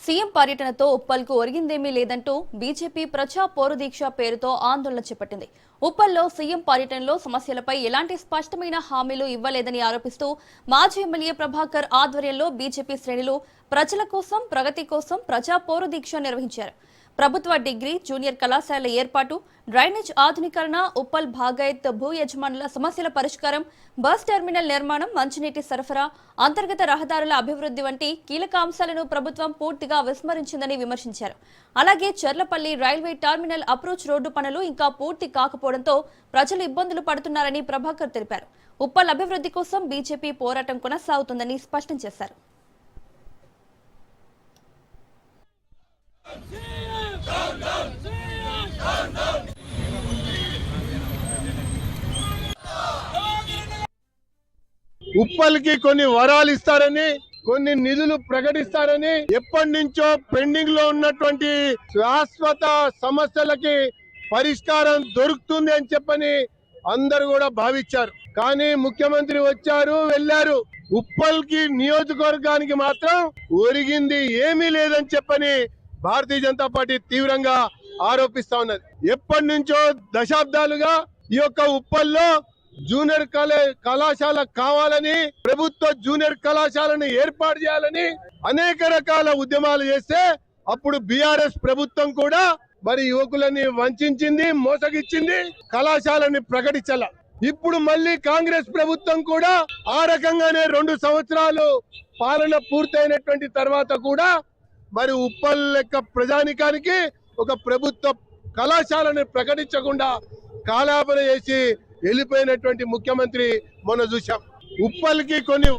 CM పర్యటనతో ఉప్పల్కు ఒరిగిందేమీ లేదంటూ BJP ప్రజా పోరుదీక్ష పేరుతో ఆందోళన చేపట్టింది. ఉప్పల్లో సీఎం పర్యటనలో సమస్యలపై ఎలాంటి స్పష్టమైన హామీలు ఇవ్వలేదని ఆరోపిస్తూ మాజీ ఎమ్మెల్యే ప్రభాకర్ ఆధ్వర్యంలో బీజేపీ శ్రేణులు ప్రజల కోసం, ప్రగతి కోసం ప్రజా పోరుదీక్ష నిర్వహించారు. ప్రభుత్వ డిగ్రీ, జూనియర్ కళాశాల ఏర్పాటు, డ్రైనేజ్ ఆధునీకరణ, ఉప్పల్ భాగాయత్ భూ యజమానుల సమస్యల పరిష్కారం, బస్ టెర్మినల్ నిర్మాణం, మంచినీటి సరఫరా, అంతర్గత రహదారుల అభివృద్ధి వంటి కీలక అంశాలను ప్రభుత్వం పూర్తిగా విస్మరించిందని విమర్శించారు. అలాగే Charlapalli railway terminal approach road పనులు ఇంకా పూర్తి కాకపోవడంతో ప్రజలు ఇబ్బందులు పడుతున్నారని ప్రభాకర్ తెలిపారు. ఉప్పల్ అభివృద్ధి కోసం బీజేపీ పోరాటం కొనసాగుతుందని స్పష్టం చేశారు. ఉప్పల్కి కొన్ని వరాలు ఇస్తారని, కొన్ని నిధులు ప్రకటిస్తారని, ఎప్పటి నుంచో పెండింగ్ లో ఉన్నటువంటి శాశ్వత సమస్యలకి పరిష్కారం దొరుకుతుంది అని చెప్పని అందరూ కూడా భావించారు. కానీ ముఖ్యమంత్రి వచ్చారు, వెళ్లారు. ఉప్పల్కి నియోజకవర్గానికి మాత్రం ఒరిగింది ఏమీ లేదని చెప్పని భారతీయ జనతా పార్టీ తీవ్రంగా ఆరోపిస్తా ఉన్నది. ఎప్పటి నుంచో దశాబ్దాలుగా ఈ యొక్క ఉప్పల్లో జూనియర్ కళాశాల కావాలని, ప్రభుత్వ జూనియర్ కళాశాలను ఏర్పాటు చేయాలని అనేక రకాల ఉద్యమాలు చేస్తే అప్పుడు బీఆర్ఎస్ ప్రభుత్వం కూడా మరి యువకులని వంచింది, మోసగిచ్చింది, కళాశాలని ప్రకటించాల. ఇప్పుడు మళ్ళీ కాంగ్రెస్ ప్రభుత్వం కూడా ఆ రకంగానే 2 సంవత్సరాలు పాలన పూర్తయినటువంటి తర్వాత కూడా మరి ఉప్పల్ లెక్క ప్రజానికానికి ఒక ప్రభుత్వ కళాశాలను ప్రకటించకుండా కాలాపన చేసి వెళ్ళిపోయినటువంటి ముఖ్యమంత్రి మొన్న చూశాం. ఉప్పల్కి కొన్ని